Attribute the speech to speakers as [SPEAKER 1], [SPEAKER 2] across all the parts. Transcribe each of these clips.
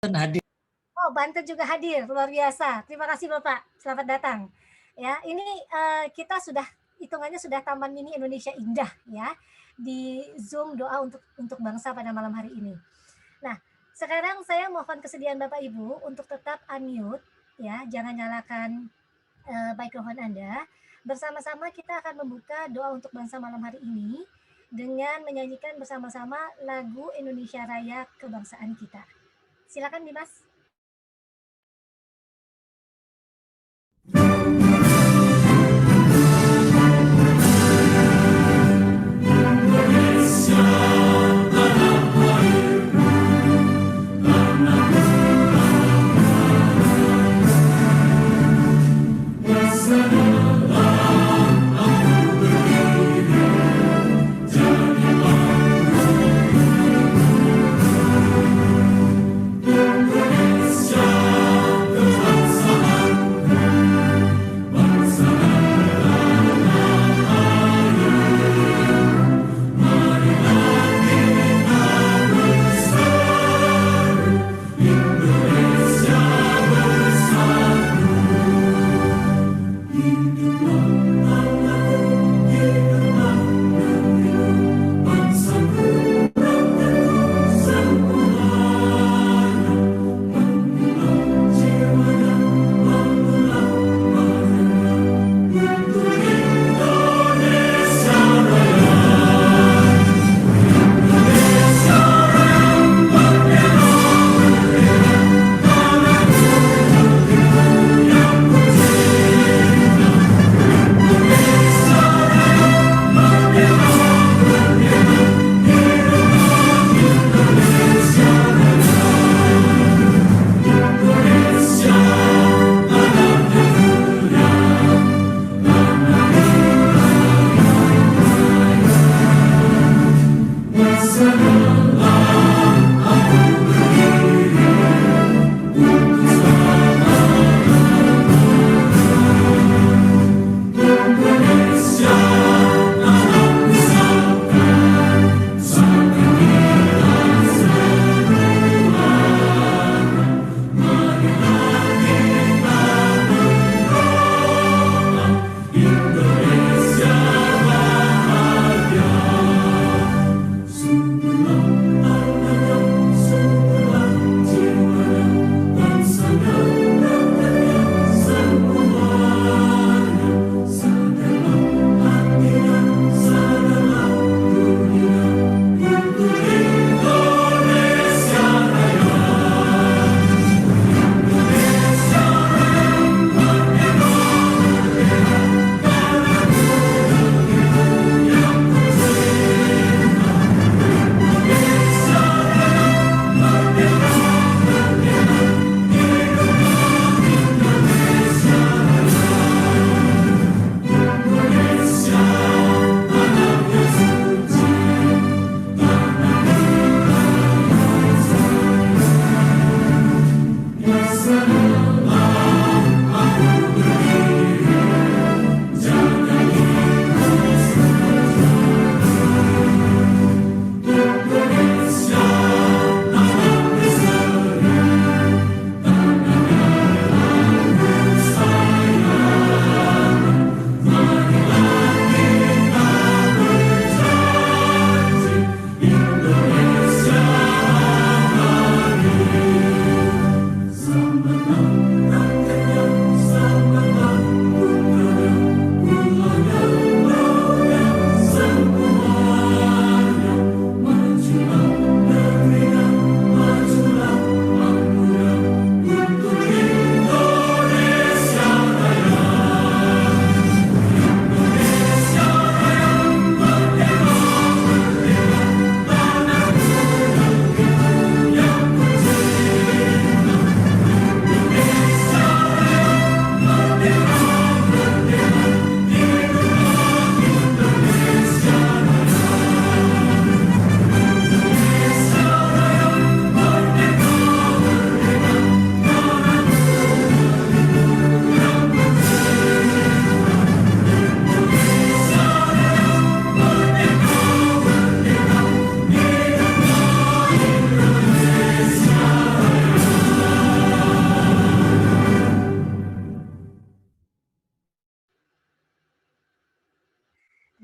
[SPEAKER 1] hadir.
[SPEAKER 2] Oh, Banten juga hadir, luar biasa. Terima kasih Bapak, selamat datang. Ya, ini kita sudah hitungannya sudah Taman Mini Indonesia Indah ya di Zoom doa untuk bangsa pada malam hari ini. Nah, sekarang saya mohon kesediaan Bapak Ibu untuk tetap unmute ya, jangan nyalakan mikrofon Anda. Bersama-sama kita akan membuka doa untuk bangsa malam hari ini dengan menyanyikan bersama-sama lagu Indonesia Raya kebangsaan kita. Silakan Dimas.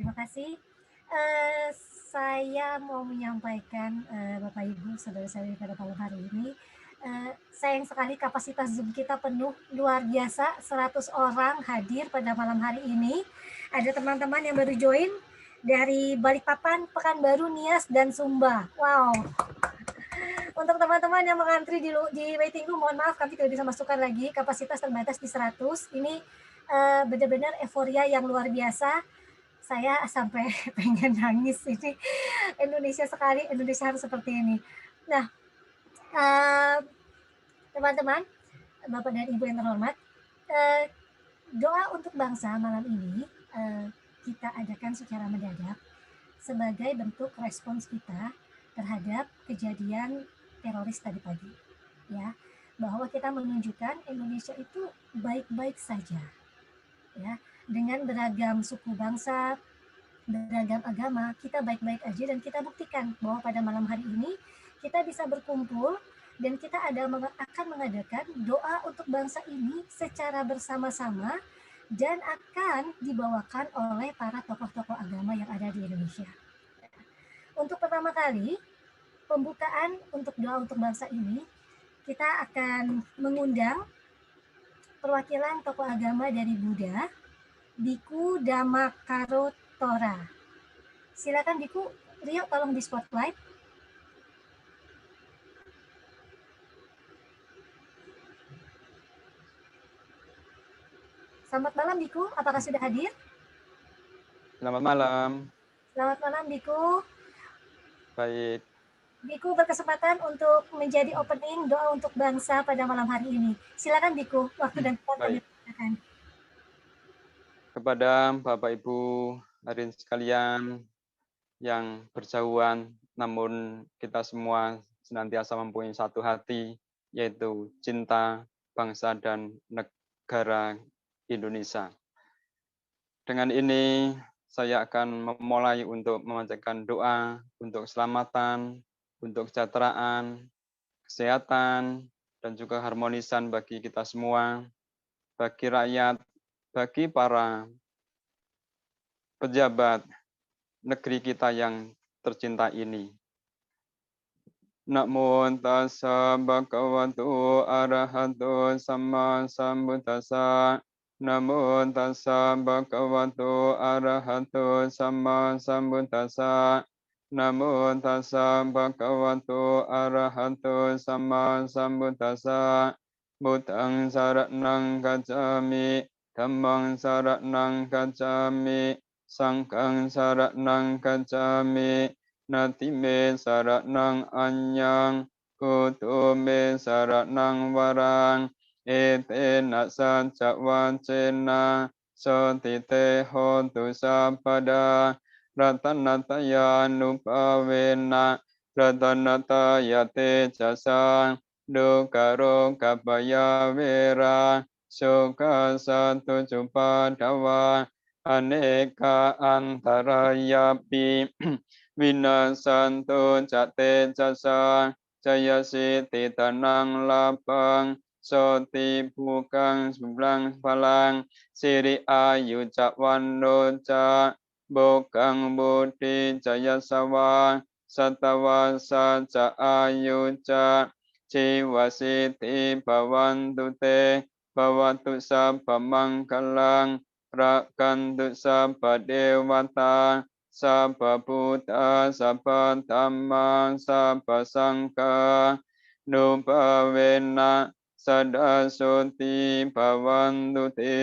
[SPEAKER 2] Terima kasih. Saya mau menyampaikan Bapak Ibu saudara-saudari pada malam hari ini. Sayang sekali kapasitas Zoom kita penuh luar biasa, 100 orang hadir pada malam hari ini. Ada teman-teman yang baru join dari Balikpapan, Pekanbaru, Nias, dan Sumba. Wow. Untuk teman-teman yang mengantri di waiting room, mohon maaf kami tidak bisa masukkan lagi, kapasitas terbatas di 100. Ini benar-benar euforia yang luar biasa. Saya sampai pengen nangis ini. Indonesia sekali, Indonesia harus seperti ini. Nah, teman-teman, Bapak dan Ibu yang terhormat, doa untuk bangsa malam ini kita adakan secara mendadak sebagai bentuk respons kita terhadap kejadian teroris tadi pagi, ya, bahwa kita menunjukkan Indonesia itu baik-baik saja, ya, dengan beragam suku bangsa, beragam agama, kita baik-baik aja, dan kita buktikan bahwa pada malam hari ini kita bisa berkumpul dan kita akan mengadakan doa untuk bangsa ini secara bersama-sama dan akan dibawakan oleh para tokoh-tokoh agama yang ada di Indonesia. Untuk pertama kali, pembukaan untuk doa untuk bangsa ini, kita akan mengundang perwakilan tokoh agama dari Buddha, Biku Dhammakaro-Tora. Silakan Biku, Rio tolong di spotlight. Selamat malam Biku, apakah sudah hadir?
[SPEAKER 1] Selamat malam.
[SPEAKER 2] Selamat malam Biku.
[SPEAKER 1] Baik.
[SPEAKER 2] Biku berkesempatan untuk menjadi opening doa untuk bangsa pada malam hari ini. Silakan Biku, waktu dan tempat kami persilakan.
[SPEAKER 1] Kepada Bapak Ibu hadirin sekalian yang berjauhan, namun kita semua senantiasa mempunyai satu hati, yaitu cinta bangsa dan negara Indonesia. Dengan ini saya akan memulai untuk memanjatkan doa untuk keselamatan, untuk kesejahteraan, kesehatan, dan juga harmonisan bagi kita semua, bagi rakyat, bagi para pejabat negeri kita yang tercinta ini. Namo tassa bhagavato arahato sama sambuddhassa. Namo tassa bhagavato arahato sama sambuddhassa. Namo tassa bhagavato arahato sama sambuddhassa. Buddhang saranang gacchami, dhammang saranang gacchami, sanghang saranang gacchami. Nati me saranang anyang, kutu me saranang warang, etena saca wacena, sotite hontu sapada, ratanataya nupawena, ratanataya te jasang, dukaro kapaya vera, suka satu cupadawa, aneka antarayapi, Vinasanto jate jasa, jaya siti tanang lapang, soti bukang sebelang palang, siri ayu cakwano ca, bokang budi jaya sawa, satawasa ca ayu ca, jiwa siti bawantu te, bawatu sabha mangkalang, rakantu sabha dewata, Sabha Buddha, Sabha Dhamma, Sabha Sangha, Nupawena, Sadasuti Bhavantu Te.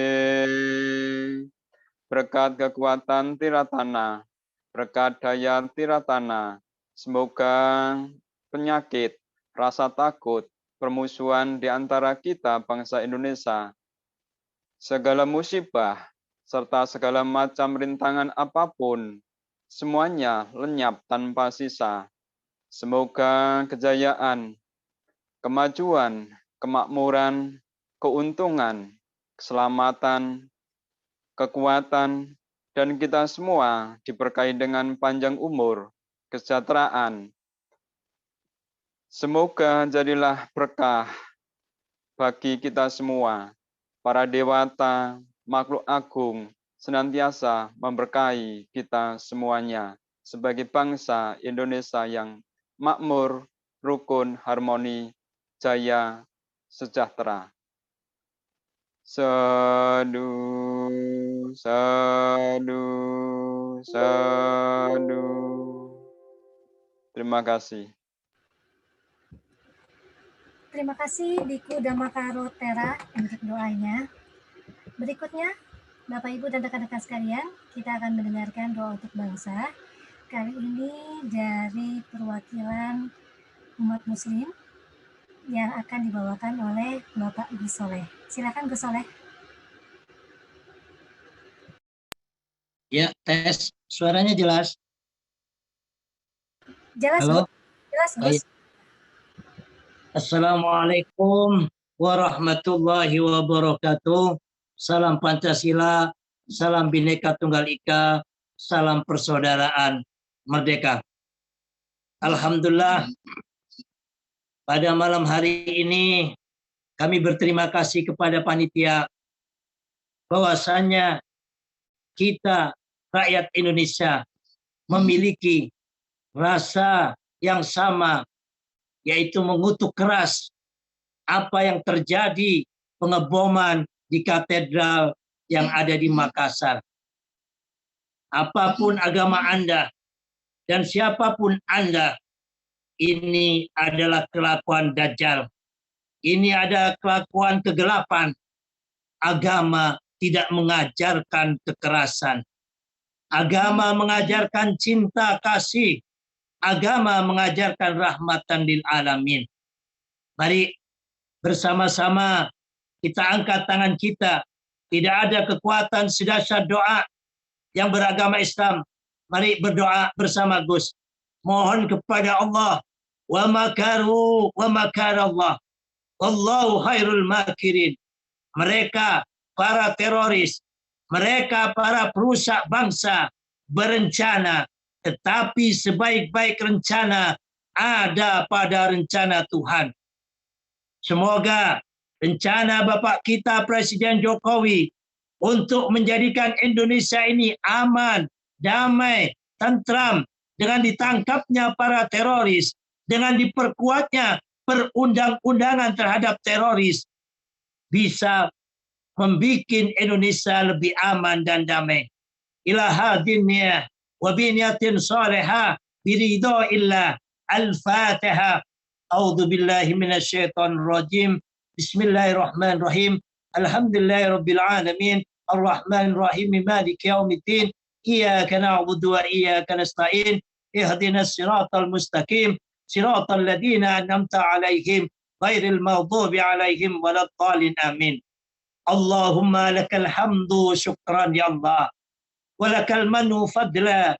[SPEAKER 1] Berkat kekuatan Tiratana, berkat daya Tiratana, semoga penyakit, rasa takut, permusuhan di antara kita bangsa Indonesia, segala musibah, serta segala macam rintangan apapun, semuanya lenyap tanpa sisa. Semoga kejayaan, kemajuan, kemakmuran, keuntungan, keselamatan, kekuatan, dan kita semua diberkahi dengan panjang umur, kesejahteraan. Semoga jadilah berkah bagi kita semua, para dewata, makhluk agung, senantiasa memberkahi kita semuanya sebagai bangsa Indonesia yang makmur, rukun, harmoni, jaya, sejahtera. Sadu, sadu, sadu. Terima kasih.
[SPEAKER 2] Terima kasih Biku Damakaro Tera untuk doanya. Berikutnya, Bapak Ibu dan rekan-rekan sekalian, kita akan mendengarkan doa untuk bangsa. Kali ini dari perwakilan umat muslim yang akan dibawakan oleh Bapak Gus Soleh. Silakan Gus Soleh.
[SPEAKER 3] Ya, tes. Suaranya jelas?
[SPEAKER 2] Jelas,
[SPEAKER 3] Halo?
[SPEAKER 2] Gus. Jelas, Gus.
[SPEAKER 3] Assalamualaikum warahmatullahi wabarakatuh. Salam Pancasila, salam Bhinneka Tunggal Ika, salam persaudaraan merdeka. Alhamdulillah, pada malam hari ini kami berterima kasih kepada panitia bahwasannya kita rakyat Indonesia memiliki rasa yang sama, yaitu mengutuk keras apa yang terjadi pengeboman di katedral yang ada di Makassar. Apapun agama Anda dan siapapun Anda, ini adalah kelakuan Dajjal. Ini ada kelakuan kegelapan. Agama tidak mengajarkan kekerasan. Agama mengajarkan cinta kasih. Agama mengajarkan rahmatan lil alamin. Mari bersama-sama kita angkat tangan kita. Tidak ada kekuatan sedahsyat doa yang beragama Islam. Mari berdoa bersama Gus. Mohon kepada Allah. Wa makaru wa makarallah. Wallahu khairul makirin. Mereka para teroris, mereka para perusak bangsa berencana, tetapi sebaik-baik rencana ada pada rencana Tuhan. Semoga rencana Bapak kita Presiden Jokowi untuk menjadikan Indonesia ini aman, damai, tentram, dengan ditangkapnya para teroris, dengan diperkuatnya perundang-undangan terhadap teroris, bisa membuat Indonesia lebih aman dan damai. Ila hadinnya wa biniyatin salihah biridho illa al-fatihah. A'udzu billahi minasyaitonir rajim. Bismillahirrahmanirrahim. Alhamdulillahirabbil alamin. Arrahmanir rahim. Maliki yaumiddin. Iyyaka na'budu wa iyyaka nasta'in. Ihdinas siratal mustaqim. Siratal ladzina an'amta 'alaihim ghairil maghdubi 'alaihim waladdallin. Amin. Allahumma lakal hamdu syukran ya Allah. Wa lakal manu fadla.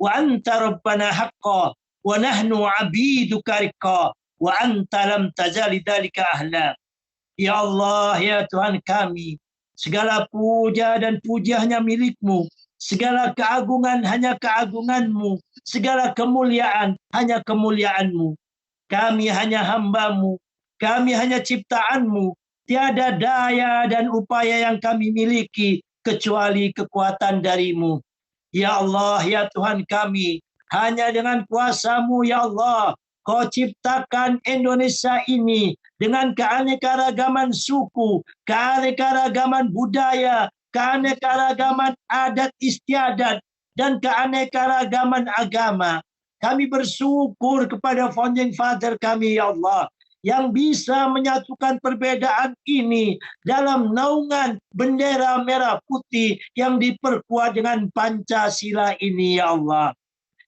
[SPEAKER 3] Wa anta rabbana haqqa. Wa nahnu 'abiduka riqqa. Wa anta lam tazali dzalika ahla. Ya Allah, ya Tuhan kami, segala puja dan puji hanya milik-Mu, segala keagungan hanya keagungan-Mu, segala kemuliaan hanya kemuliaan-Mu. Kami hanya hamba-Mu, kami hanya ciptaan-Mu, tiada daya dan upaya yang kami miliki kecuali kekuatan dari-Mu. Ya Allah, ya Tuhan kami, hanya dengan kuasa-Mu ya Allah, Kau ciptakan Indonesia ini dengan keanekaragaman suku, keanekaragaman budaya, keanekaragaman adat istiadat, dan keanekaragaman agama. Kami bersyukur kepada Founding Father kami ya Allah, yang bisa menyatukan perbedaan ini dalam naungan bendera merah putih yang diperkuat dengan Pancasila ini ya Allah.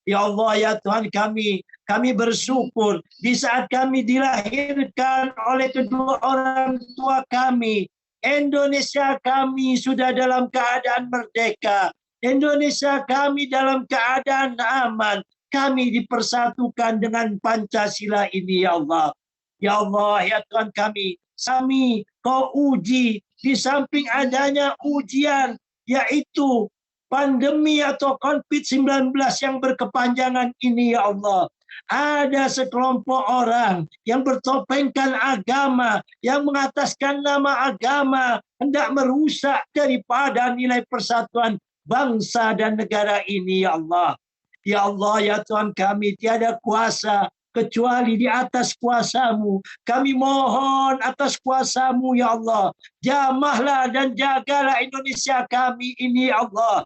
[SPEAKER 3] Ya Allah, ya Tuhan kami bersyukur di saat kami dilahirkan oleh kedua orang tua kami, Indonesia kami sudah dalam keadaan merdeka. Indonesia kami dalam keadaan aman. Kami dipersatukan dengan Pancasila ini ya Allah. Ya Allah, ya Tuhan kami Kau uji di samping adanya ujian, yaitu pandemi atau COVID-19 yang berkepanjangan ini ya Allah. Ada sekelompok orang yang bertopengkan agama, yang mengataskan nama agama, hendak merusak daripada nilai persatuan bangsa dan negara ini, ya Allah. Ya Allah, ya Tuhan kami, tiada kuasa kecuali di atas kuasa-Mu. Kami mohon atas kuasa-Mu, ya Allah. Jamahlah dan jagalah Indonesia kami ini, ya Allah,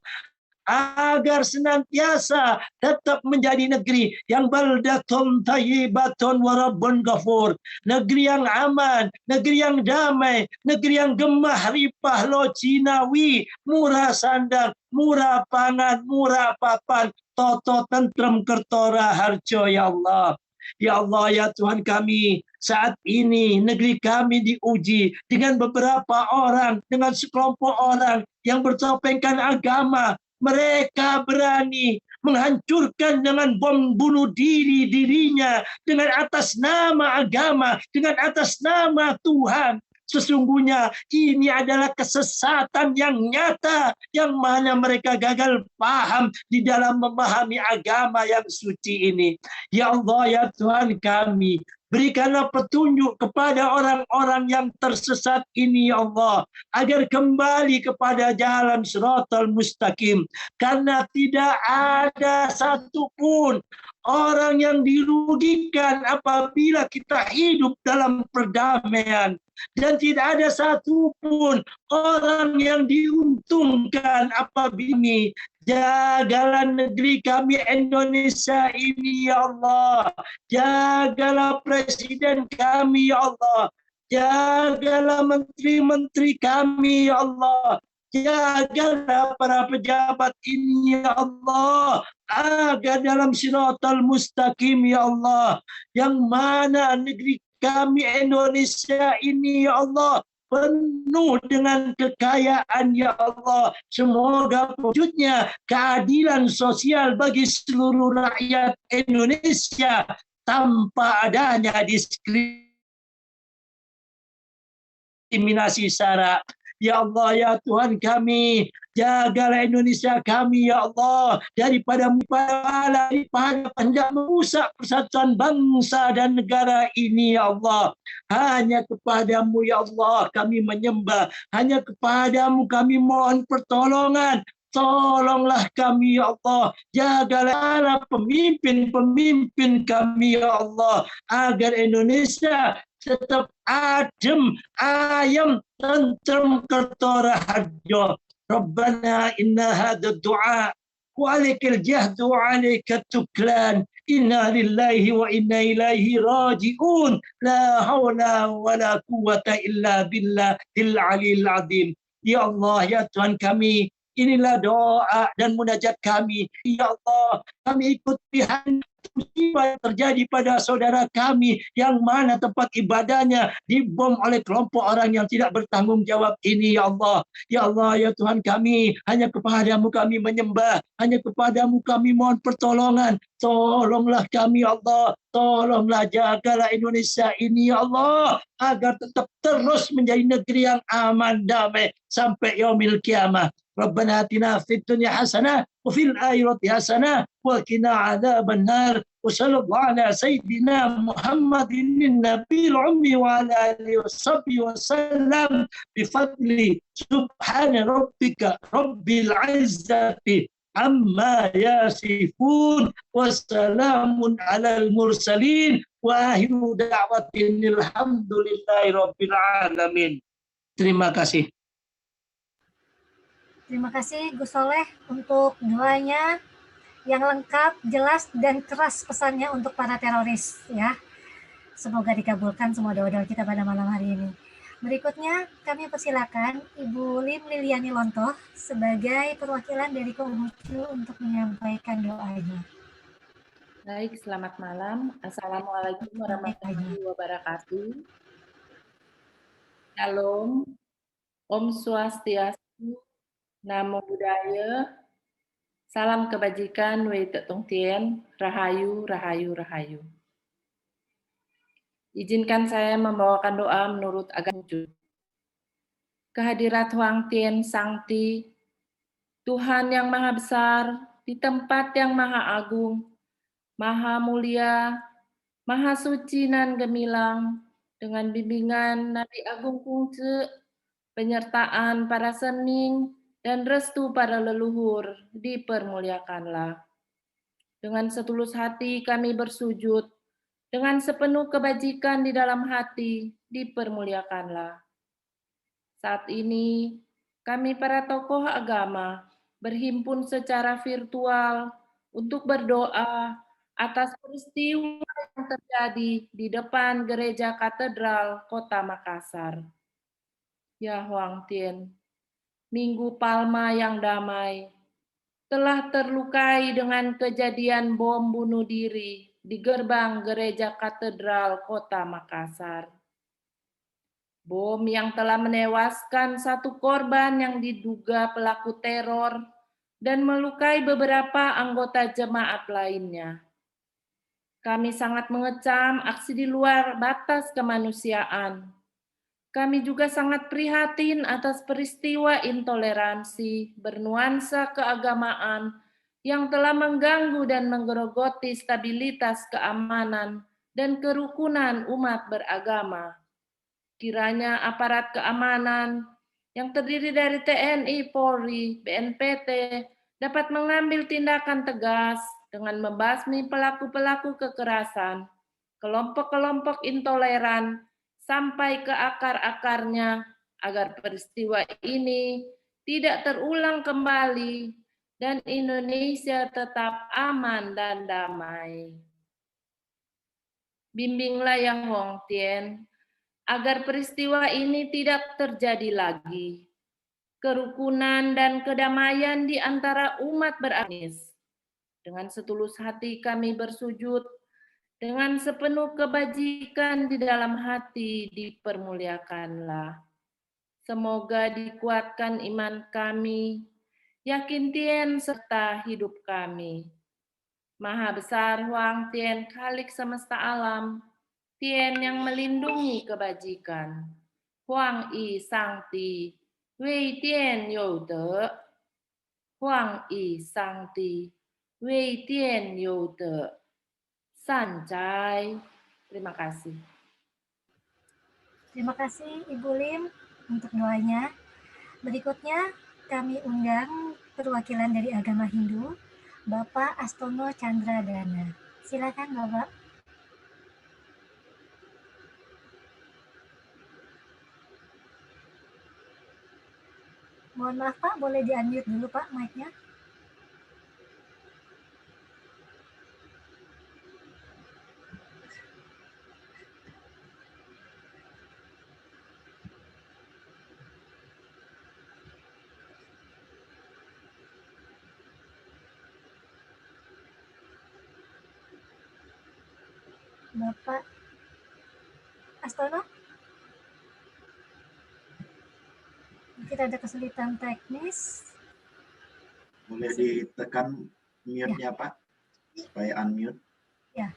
[SPEAKER 3] agar senantiasa tetap menjadi negeri yang baldatun thayyibatun wa rabbun ghafur, negeri yang aman, negeri yang damai, negeri yang gemah ripah lo Cinawi, murah sandang, murah pangan, murah papan, toto tentrem kertora harjo, ya Allah. Ya Allah, ya Tuhan kami, saat ini negeri kami diuji dengan beberapa orang, dengan sekelompok orang yang bertopengkan agama. Mereka berani menghancurkan dengan bom bunuh dirinya dengan atas nama agama, dengan atas nama Tuhan. Sesungguhnya ini adalah kesesatan yang nyata, yang mana mereka gagal paham di dalam memahami agama yang suci ini. Ya Allah, ya Tuhan kami, berikanlah petunjuk kepada orang-orang yang tersesat ini, ya Allah, agar kembali kepada jalan Shiratal Mustaqim. Karena tidak ada satupun orang yang dirugikan apabila kita hidup dalam perdamaian. Dan tidak ada satupun orang yang diuntungkan apabila jagalah negeri kami Indonesia ini, ya Allah. Jagalah presiden kami, ya Allah. Jagalah menteri-menteri kami, ya Allah. Jagalah para pejabat ini, ya Allah, agar dalam Shiratal Mustaqim, ya Allah, yang mana negeri kami Indonesia ini, ya Allah, penuh dengan kekayaan, ya Allah. Semoga wujudnya keadilan sosial bagi seluruh rakyat Indonesia tanpa adanya diskriminasi sara. Ya Allah, ya Tuhan kami, jagalah Indonesia kami, ya Allah, daripada hendak merusak persatuan bangsa dan negara ini, ya Allah. Hanya kepadamu, ya Allah, kami menyembah. Hanya kepadamu kami mohon pertolongan. Tolonglah kami, ya Allah. Jagalah pemimpin-pemimpin kami, ya Allah, agar Indonesia tetap adem, ayam, tentrem, kertora harjo. Rabbana inna hadha du'a wa alaikal jahdu wa alaikal tuklan. Inna lillahi wa inna ilaihi raji'un. La hawla wa la quwata illa billahil aliyil azim. Ya Allah, ya Tuhan kami, inilah doa dan munajat kami. Ya Allah, kami ikut pihak musibah yang terjadi pada saudara kami yang mana tempat ibadahnya dibom oleh kelompok orang yang tidak bertanggung jawab ini, ya Allah. Ya Allah, ya Tuhan kami, hanya kepadamu kami menyembah, hanya kepadamu kami mohon pertolongan. Tolonglah kami, ya Allah. Tolonglah jagalah Indonesia ini, ya Allah, agar tetap terus menjadi negeri yang aman, damai sampai yaumil kiamah. Rabbana atina fid dunya hasanah wa fil akhirati hasanah wa qina adzaban nar. Wa sallallahu ala sayyidina Muhammadin nabiyil ummi wa ala alihi washabbihi wasallam bi fadli subhana rabbika rabbil izzati amma yasifun wassalamun alal mursalin wa akhiru da'watin alhamdulillahi rabbil alamin. Terima kasih.
[SPEAKER 2] Terima kasih Gus Soleh untuk doanya yang lengkap, jelas, dan keras pesannya untuk para teroris, ya. Semoga dikabulkan semua doa-doa kita pada malam hari ini. Berikutnya kami persilakan Ibu Lim Liliani Lontoh sebagai perwakilan dari Konghucu untuk menyampaikan doanya.
[SPEAKER 4] Baik, selamat malam. Assalamualaikum warahmatullahi wabarakatuh. Shalom, Om Swastiastu, Namo Buddhaya, salam kebajikan, Wei Tek Tung Tien, Rahayu, Rahayu, Rahayu. Izinkan saya membawakan doa menurut agama Konghucu. Kehadirat Huang Tien Sangti, Tuhan yang Maha Besar, di tempat yang Maha Agung, Maha Mulia, Maha Suci nan gemilang, dengan bimbingan Nabi Agung Kungce, penyertaan para sening, dan restu para leluhur, dipermuliakanlah. Dengan setulus hati kami bersujud, dengan sepenuh kebajikan di dalam hati, dipermuliakanlah. Saat ini, kami para tokoh agama berhimpun secara virtual untuk berdoa atas peristiwa yang terjadi di depan Gereja Katedral Kota Makassar. Ya Huang Tien, Minggu Palma yang damai, telah terlukai dengan kejadian bom bunuh diri di gerbang Gereja Katedral Kota Makassar. Bom yang telah menewaskan satu korban yang diduga pelaku teror dan melukai beberapa anggota jemaat lainnya. Kami sangat mengecam aksi di luar batas kemanusiaan. Kami juga sangat prihatin atas peristiwa intoleransi bernuansa keagamaan yang telah mengganggu dan menggerogoti stabilitas keamanan dan kerukunan umat beragama. Kiranya aparat keamanan yang terdiri dari TNI, Polri, BNPT dapat mengambil tindakan tegas dengan membasmi pelaku-pelaku kekerasan, kelompok-kelompok intoleran, sampai ke akar-akarnya agar peristiwa ini tidak terulang kembali dan Indonesia tetap aman dan damai. Bimbinglah Yang Hong Tien agar peristiwa ini tidak terjadi lagi. Kerukunan dan kedamaian di antara umat beragama. Dengan setulus hati kami bersujud, dengan sepenuh kebajikan di dalam hati dipermuliakanlah. Semoga dikuatkan iman kami, yakin Tien serta hidup kami. Maha besar Huang Tien, Khalik semesta alam, Tien yang melindungi kebajikan. Huang Yi Sang Ti, Wei Tien You De. Huang Yi Sang Ti, Wei Tien You De. Sanjay. Terima kasih.
[SPEAKER 2] Terima kasih Ibu Lim untuk doanya. Berikutnya kami undang perwakilan dari agama Hindu, Bapak Astono Chandradana. Silakan Bapak. Mohon maaf Pak, boleh di-unmute dulu Pak mic-nya. Bapak Astono? Mungkin ada kesulitan teknis.
[SPEAKER 5] Boleh ditekan mute-nya Pak, supaya unmute.
[SPEAKER 2] Ya,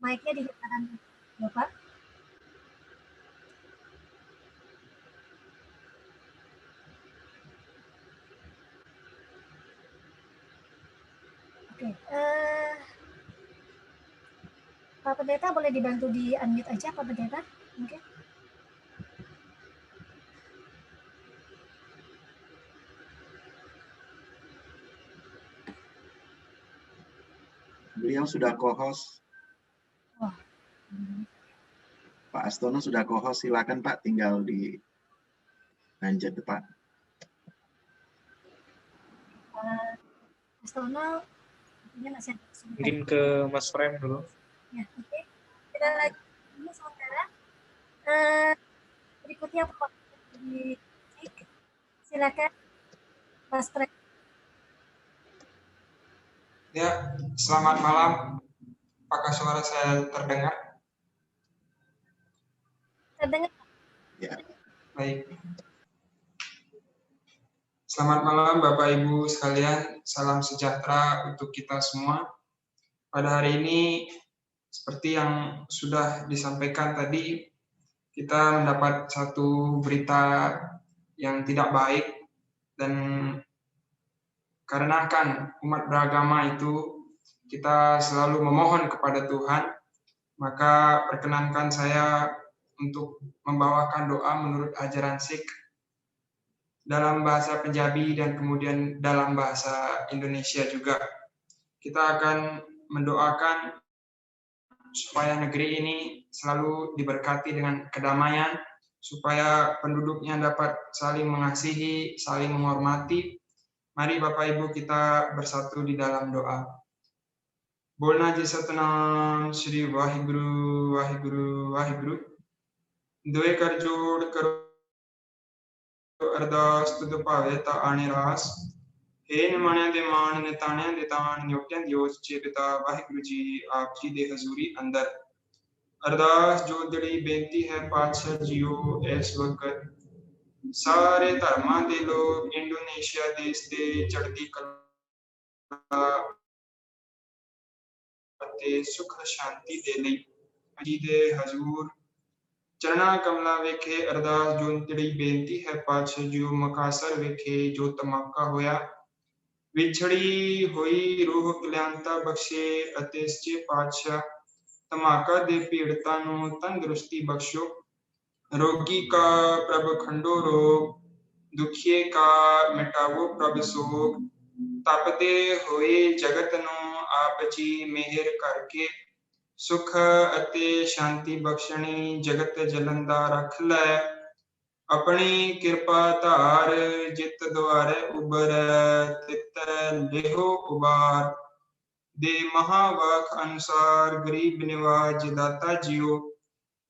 [SPEAKER 2] mic-nya ditekan Bapak. Oke, Pak Pendeta boleh dibantu di unmute aja Pak Pendeta, mungkin.
[SPEAKER 5] Beliau sudah co-host.
[SPEAKER 2] Oh.
[SPEAKER 5] Pak Astono sudah co-host, silakan Pak, tinggal di lanjut Pak.
[SPEAKER 2] Astono, masih
[SPEAKER 6] mungkin ke Mas Frem dulu.
[SPEAKER 2] Ya, oke. Kita lagi dulu sementara. Berikutnya Pak silakan Mas Frem.
[SPEAKER 7] Ya, selamat malam. Apakah suara saya terdengar?
[SPEAKER 2] Terdengar.
[SPEAKER 5] Ya.
[SPEAKER 7] Baik. Selamat malam Bapak Ibu sekalian. Salam sejahtera untuk kita semua. Pada hari ini, seperti yang sudah disampaikan tadi, kita mendapat satu berita yang tidak baik, dan karenakan umat beragama itu kita selalu memohon kepada Tuhan, maka perkenankan saya untuk membawakan doa menurut ajaran Sikh dalam bahasa Punjabi dan kemudian dalam bahasa Indonesia juga. Kita akan mendoakan supaya negeri ini selalu diberkati dengan kedamaian, supaya penduduknya dapat saling mengasihi, saling menghormati. Mari Bapak Ibu kita bersatu di dalam doa. Bolna ji Satnam Shri Waheguru Waheguru Waheguru. Doe kar jod karo ਅਰਦਾਸ ਤੁਧ ਭਾਵੇ ਤਾਂ ਆਣੇ ਰਾਸ ਹੇ ਨਿਮਾਣਿਆਂ ਦੇ ਮਾਣ ਨੇ ਤਾਣਿਆਂ ਦੇ ਤਾਣ ਨਿਉਟਿਆਂ ਦੀ ਉਸ ਚੇ ਪਿਤਾ ਵਾਹਿਗੁਰੂ ਜੀ ਆਪ ਜੀ ਦੇ ਹਜ਼ੂਰੀ ਅੰਦਰ ਅਰਦਾਸ ਜੋ ਜਿਹੜੀ ਬੇਨਤੀ ਹੈ ਪਾਤਸ਼ਾਹ ਜੀਓ ਇਸ ਵਕਤ ਸਾਰੇ ਧਰਮਾਂ ਦੇ ਲੋਕ ਇੰਡੋਨੇਸ਼ੀਆ ਦੇਸ਼ ਦੇ ਚੜ੍ਹਦੀ ਕਲਾ ਅਤੇ ਸੁਖ ਸ਼ਾਂਤੀ ਦੇ ਲਈ ਜੀ ਦੇ ਹਜ਼ੂਰ ਚਰਣਾ ਕਮਲਾ ਵੇਖੇ ਅਰਦਾਸ ਜੋ ਜਿਹੜੀ ਬੇਨਤੀ ਹੈ ਪਾਤਸ਼ਾਹ ਜੀਓ ਮਕਾਸਰ ਵੇਖੇ ਜੋ ਧਮਾਕਾ ਹੋਇਆ ਵਿਛੜੀ ਹੋਈ ਰੂਹ ਕਲਿਆਣਤਾ ਬਖਸ਼ੇ ਅਤੇ ਸੱਚੇ ਪਾਤਸ਼ਾਹ ਧਮਾਕਾ ਦੇ ਪੀੜਤਾਂ ਨੂੰ ਤੰਦਰੁਸਤੀ ਬਖਸ਼ੋ ਰੋਗੀ ਕਾ ਪ੍ਰਭ ਖੰਡੋ ਰੋਗ ਦੁਖੀਏ ਕਾ ਮਿਟਾਵੋ ਪ੍ਰਭ ਸੋਗ ਤਪਦੇ ਹੋਏ ਜਗਤ ਨੂੰ ਆਪ ਜੀ ਮਿਹਰ ਕਰਕੇ ਸੁਖ ਅਤੇ ਸ਼ਾਂਤੀ ਬਖਸ਼ਣੀ ਜਗਤ ਜਲੰਦਾ ਰੱਖ ਲੈ ਆਪਣੀ ਕਿਰਪਾ ਧਾਰ ਜਿਤ ਦੁਆਰੇ ਉਬਰ ਤਿਤ ਲਿਹੋ ਉਬਾਰ ਦੇ ਮਹਾਵਾਕ ਅਨੁਸਾਰ ਗਰੀਬ ਨਿਵਾਜ ਦਾਤਾ ਜੀਓ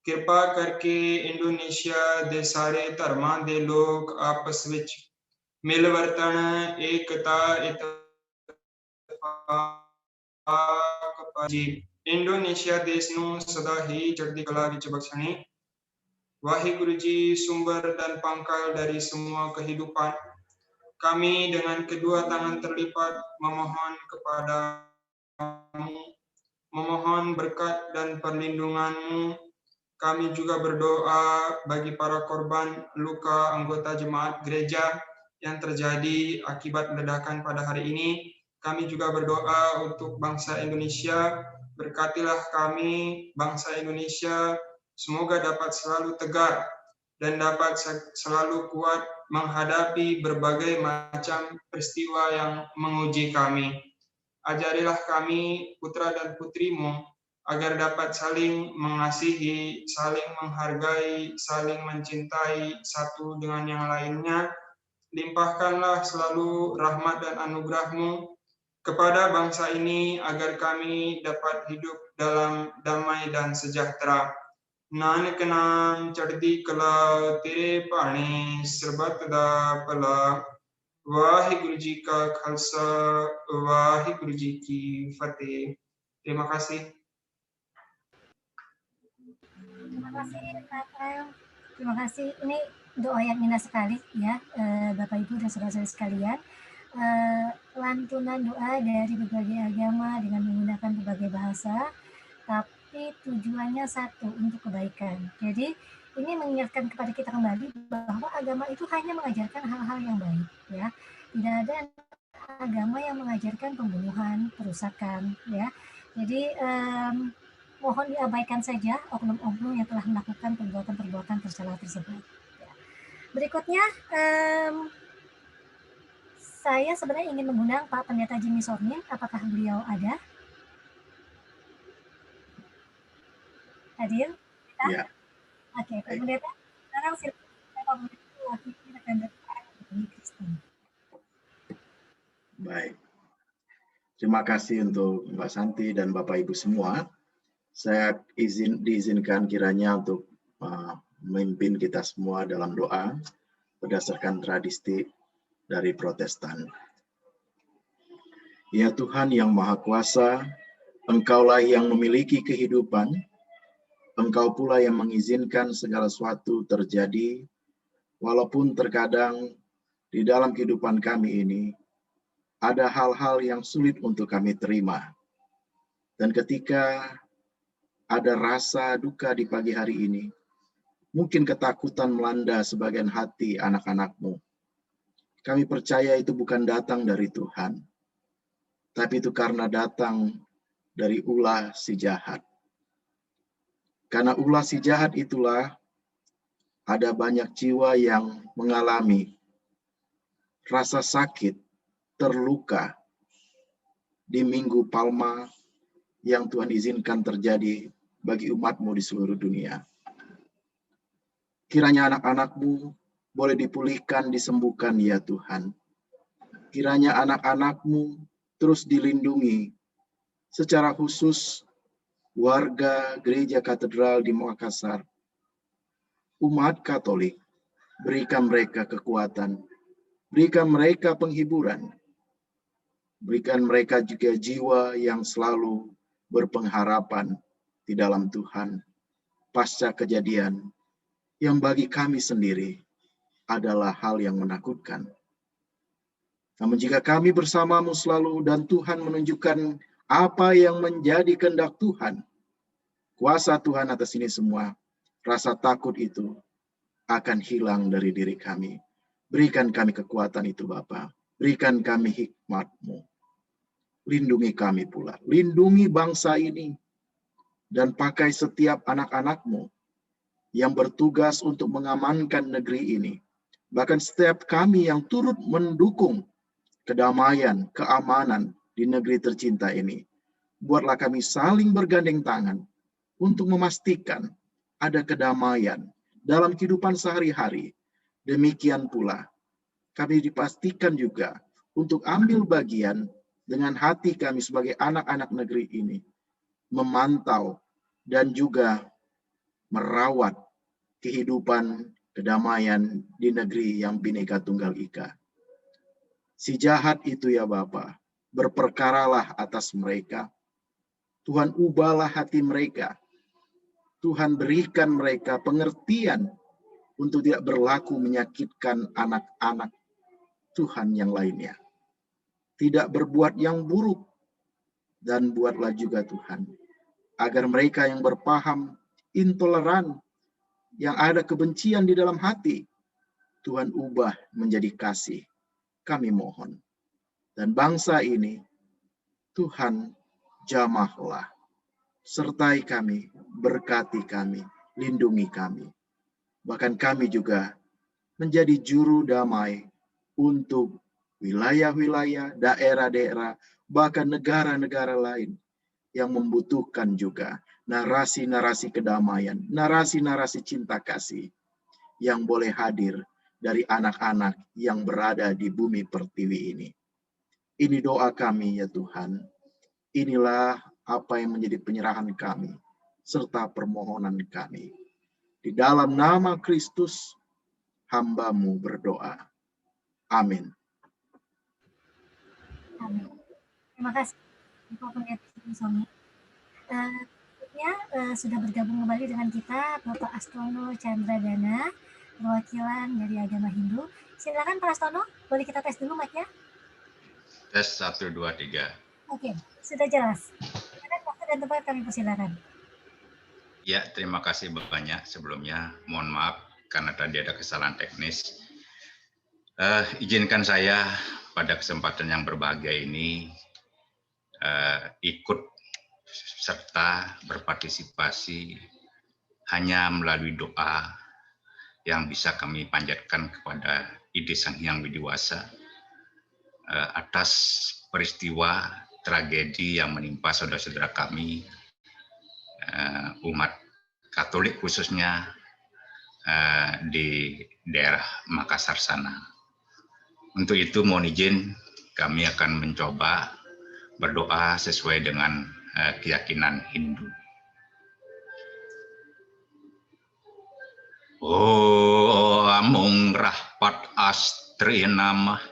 [SPEAKER 7] ਕਿਰਪਾ ਕਰਕੇ ਇੰਡੋਨੇਸ਼ੀਆ ਦੇ ਸਾਰੇ ਧਰਮਾਂ ਦੇ ਲੋਕ ਆਪਸ ਵਿੱਚ ਮਿਲ ਵਰਤਣ ਏਕਤਾ ਇਤਫਾਕ ਪਾਜੀ ਇੰਡੋਨੇਸ਼ੀਆ ਦੇਸ਼ ਨੂੰ ਸਦਾ ਹੀ ਚੜ੍ਹਦੀ ਕਲਾ ਵਿੱਚ ਬਖਸ਼ਣੀ Waheguru Ji sumber dan pangkal dari semua kehidupan kami dengan kedua tangan terlipat memohon kepadamu memohon berkat dan perlindunganmu kami juga berdoa bagi para korban luka anggota jemaat gereja yang terjadi akibat ledakan pada hari ini kami juga berdoa untuk bangsa Indonesia berkatilah kami bangsa Indonesia semoga dapat selalu tegar dan dapat selalu kuat menghadapi berbagai macam peristiwa yang menguji kami. Ajarilah kami putra dan putrimu agar dapat saling mengasihi, saling menghargai, saling mencintai satu dengan yang lainnya. Limpahkanlah selalu rahmat dan anugerah-Mu kepada bangsa ini agar kami dapat hidup dalam damai dan sejahtera. Nanak ਨਾਮ ਚੜ੍ਹਦੀ ਕਲਾ ਤੇਰੇ ਭਾਣੇ ਸਰਬੱਤ ਦਾ ਭਲਾ ਵਾਹਿਗੁਰੂ ਜੀ ਕਾ ਖਾਲਸਾ ਵਾਹਿਗੁਰੂ ਜੀ ਕੀ ਫਤਿਹ. Terima kasih.
[SPEAKER 2] Terima kasih Pak El. Terima kasih. Ini doa yang indah sekali ya Bapak Ibu dan saudara-saudara sekalian. Lantunan doa dari berbagai agama dengan menggunakan berbagai bahasa, tapi tujuannya satu, untuk kebaikan. Jadi ini mengingatkan kepada kita kembali bahwa agama itu hanya mengajarkan hal-hal yang baik, ya. Tidak ada agama yang mengajarkan pembunuhan, perusakan, ya. Jadi mohon diabaikan saja oknum-oknum yang telah melakukan perbuatan-perbuatan tercela tersebut. Ya. Berikutnya saya sebenarnya ingin mengundang Pak Pendeta Jimmy Sornin. Apakah beliau ada? Hadir?
[SPEAKER 5] Ya.
[SPEAKER 2] Oke, Pak Pendeta. Sekarang silakan Pak Pendeta mewakili rekan Kristen.
[SPEAKER 5] Baik. Terima kasih untuk Mbak Santi dan Bapak Ibu semua. Saya diizinkan kiranya untuk memimpin kita semua dalam doa berdasarkan tradisi dari Protestan. Ya Tuhan yang Maha Kuasa, Engkaulah yang memiliki kehidupan, Engkau pula yang mengizinkan segala sesuatu terjadi, walaupun terkadang di dalam kehidupan kami ini ada hal-hal yang sulit untuk kami terima. Dan ketika ada rasa duka di pagi hari ini, mungkin ketakutan melanda sebagian hati anak-anak-Mu. Kami percaya itu bukan datang dari Tuhan, tapi itu karena datang dari ulah si jahat. Karena ulah si jahat itulah ada banyak jiwa yang mengalami rasa sakit, terluka di Minggu Palma yang Tuhan izinkan terjadi bagi umat-Mu di seluruh dunia. Kiranya anak-anak-Mu boleh dipulihkan, disembuhkan ya Tuhan. Kiranya anak-anak-Mu terus dilindungi, secara khusus warga Gereja Katedral di Makassar, umat Katolik, berikan mereka kekuatan, berikan mereka penghiburan, berikan mereka juga jiwa yang selalu berpengharapan di dalam Tuhan pasca kejadian yang bagi kami sendiri adalah hal yang menakutkan. Namun jika kami bersamamu selalu dan Tuhan menunjukkan apa yang menjadi kehendak Tuhan, kuasa Tuhan atas ini semua, rasa takut itu akan hilang dari diri kami. Berikan kami kekuatan itu Bapa. Berikan kami hikmat-Mu. Lindungi kami pula. Lindungi bangsa ini. Dan pakai setiap anak-anak-Mu yang bertugas untuk mengamankan negeri ini. Bahkan setiap kami yang turut mendukung kedamaian, keamanan di negeri tercinta ini. Buatlah kami saling bergandeng tangan untuk memastikan ada kedamaian dalam kehidupan sehari-hari. Demikian pula kami dipastikan juga untuk ambil bagian dengan hati kami sebagai anak-anak negeri ini, memantau dan juga merawat kehidupan kedamaian di negeri yang Bhinneka Tunggal Ika. Si jahat itu ya Bapa, berperkaralah atas mereka. Tuhan ubahlah hati mereka. Tuhan berikan mereka pengertian untuk tidak berlaku menyakitkan anak-anak Tuhan yang lainnya. Tidak berbuat yang buruk. Dan buatlah juga Tuhan, agar mereka yang berpaham intoleran, yang ada kebencian di dalam hati, Tuhan ubah menjadi kasih. Kami mohon. Dan bangsa ini, Tuhan jamahlah. Sertai kami, berkati kami, lindungi kami. Bahkan kami juga menjadi juru damai untuk wilayah-wilayah, daerah-daerah, bahkan negara-negara lain yang membutuhkan juga narasi-narasi kedamaian, narasi-narasi cinta kasih yang boleh hadir dari anak-anak yang berada di bumi pertiwi ini. Ini doa kami ya Tuhan. Inilah apa yang menjadi penyerahan kami serta permohonan kami. Di dalam nama Kristus, hamba-Mu berdoa. Amin.
[SPEAKER 2] Amin. Terima kasih Bapak Pendeta Sony. Berikutnya sudah bergabung kembali dengan kita Bapak Astono Chandradana, perwakilan dari agama Hindu. Silakan Pak Astono, boleh kita tes dulu mic-nya?
[SPEAKER 8] Tes 1, 2, 3.
[SPEAKER 2] Oke, sudah jelas. Waktu dan tempat kami persilakan.
[SPEAKER 8] Ya, terima kasih banyak sebelumnya. Mohon maaf karena tadi ada kesalahan teknis. Izinkan saya pada kesempatan yang berbahagia ini ikut serta berpartisipasi hanya melalui doa yang bisa kami panjatkan kepada Ide Sang Hyang Widiwasa atas peristiwa tragedi yang menimpa saudara-saudara kami, umat Katolik khususnya di daerah Makassar sana. Untuk itu mohon izin kami akan mencoba berdoa sesuai dengan keyakinan Hindu. Om rahpat astri namah,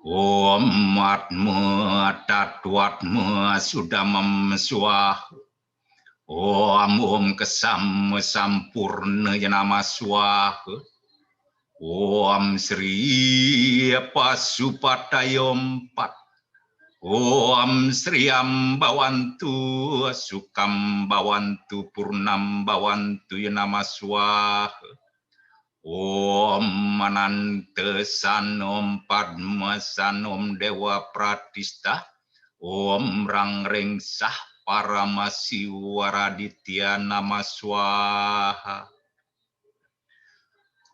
[SPEAKER 8] Om atma tatwatma sudamam swah, Om kesam sampurna yanama swah, Om Sri Pasupatayom Pat, Om Sri Ambawantu Sukam Bawantu Purnam Bawantu Yanama Swah, Om Mananta Sanom Padma Sanom Dewa Pratista, Om Rangrengsah Paramasiwaraditya Nama Swaha.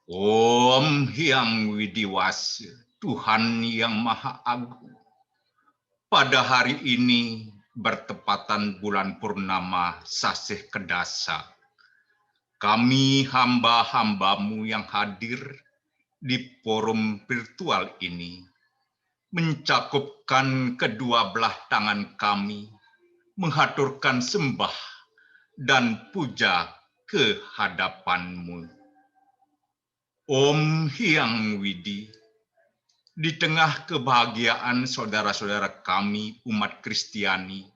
[SPEAKER 8] Om Hyang Widiwasya, Tuhan yang Maha Agung. Pada hari ini bertepatan bulan purnama Sasih Kedasa. Kami hamba-hambamu yang hadir di forum virtual ini mencakupkan kedua belah tangan kami, menghaturkan sembah dan puja ke hadapan-Mu. Om Hyang Widi, di tengah kebahagiaan saudara-saudara kami umat Kristiani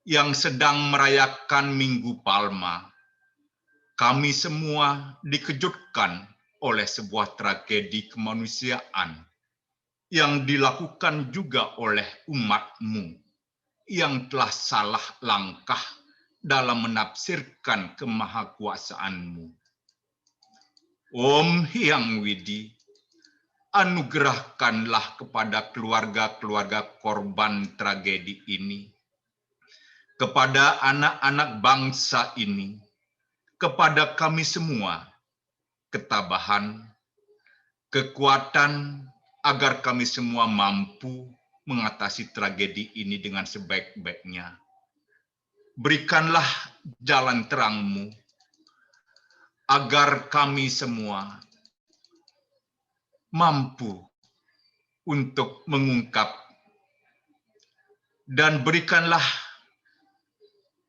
[SPEAKER 8] yang sedang merayakan Minggu Palma, kami semua dikejutkan oleh sebuah tragedi kemanusiaan yang dilakukan juga oleh umat-Mu yang telah salah langkah dalam menafsirkan kemahakuasaan-Mu. Om Hyang Widi, anugerahkanlah kepada keluarga-keluarga korban tragedi ini, kepada anak-anak bangsa ini, kepada kami semua, ketabahan, kekuatan, agar kami semua mampu mengatasi tragedi ini dengan sebaik-baiknya. Berikanlah jalan terang-Mu, agar kami semua mampu untuk mengungkap, dan berikanlah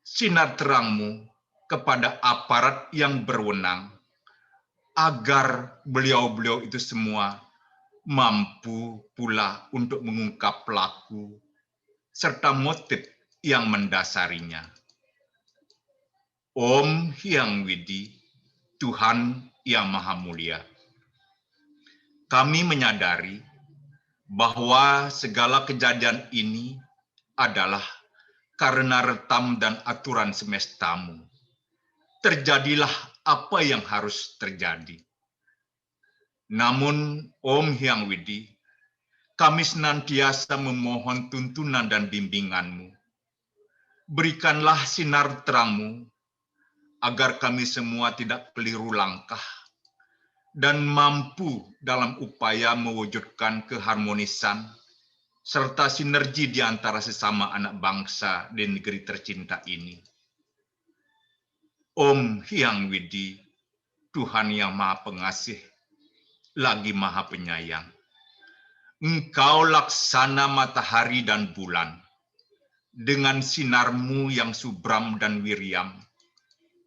[SPEAKER 8] sinar terang-Mu kepada aparat yang berwenang, agar beliau-beliau itu semua mampu pula untuk mengungkap pelaku serta motif yang mendasarinya. Om Hyang Widi, Tuhan yang Maha Mulia. Kami menyadari bahwa segala kejadian ini adalah karena retam dan aturan semesta-Mu. Terjadilah apa yang harus terjadi. Namun, Om Hyang Widi, kami senantiasa memohon tuntunan dan bimbingan-Mu. Berikanlah sinar terang-Mu, agar kami semua tidak keliru langkah, dan mampu dalam upaya mewujudkan keharmonisan, serta sinergi di antara sesama anak bangsa di negeri tercinta ini. Om Hyang Widi, Tuhan yang Maha Pengasih, lagi Maha Penyayang. Engkau laksana matahari dan bulan, dengan sinar-Mu yang subram dan wiriam,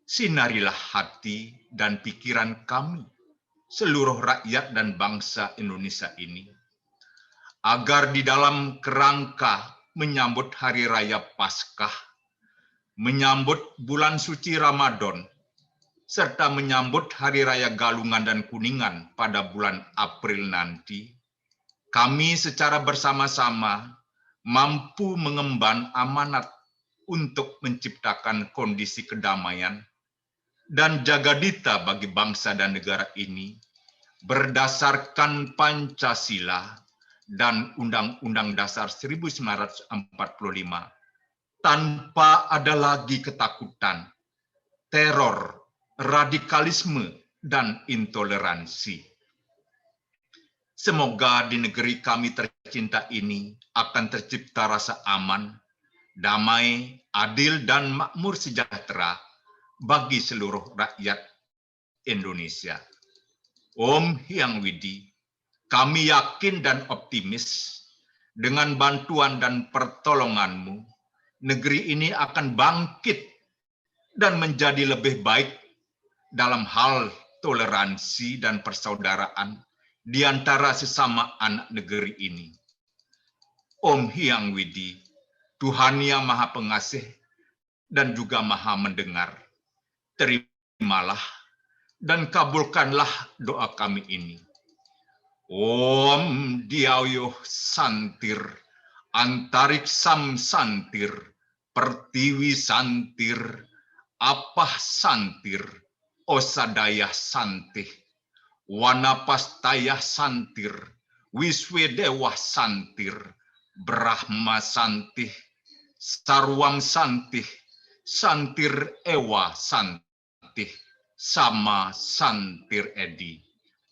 [SPEAKER 8] sinarilah hati dan pikiran kami, seluruh rakyat dan bangsa Indonesia ini, agar di dalam kerangka menyambut Hari Raya Paskah, menyambut bulan suci Ramadan, serta menyambut Hari Raya Galungan dan Kuningan pada bulan April nanti, kami secara bersama-sama mampu mengemban amanat untuk menciptakan kondisi kedamaian dan jagadita bagi bangsa dan negara ini berdasarkan Pancasila dan Undang-Undang Dasar 1945, tanpa ada lagi ketakutan, teror, radikalisme, dan intoleransi. Semoga di negeri kami tercinta ini akan tercipta rasa aman, damai, adil, dan makmur sejahtera bagi seluruh rakyat Indonesia. Om Hyang Widi, kami yakin dan optimis dengan bantuan dan pertolongan-Mu, negeri ini akan bangkit dan menjadi lebih baik dalam hal toleransi dan persaudaraan di antara sesama anak negeri ini. Om Hyang Widi, Tuhan yang Maha Pengasih dan juga Maha Mendengar, terimalah dan kabulkanlah doa kami ini. Om Diayoh Santir, Antariksam Santir, Pertiwi Santir, Apah Santir, Osadayah Santih, Wanapastayah Santir, Wiswedewah Santir, Brahma Santih, sarwam santih, santir ewa santih, sama santir edi.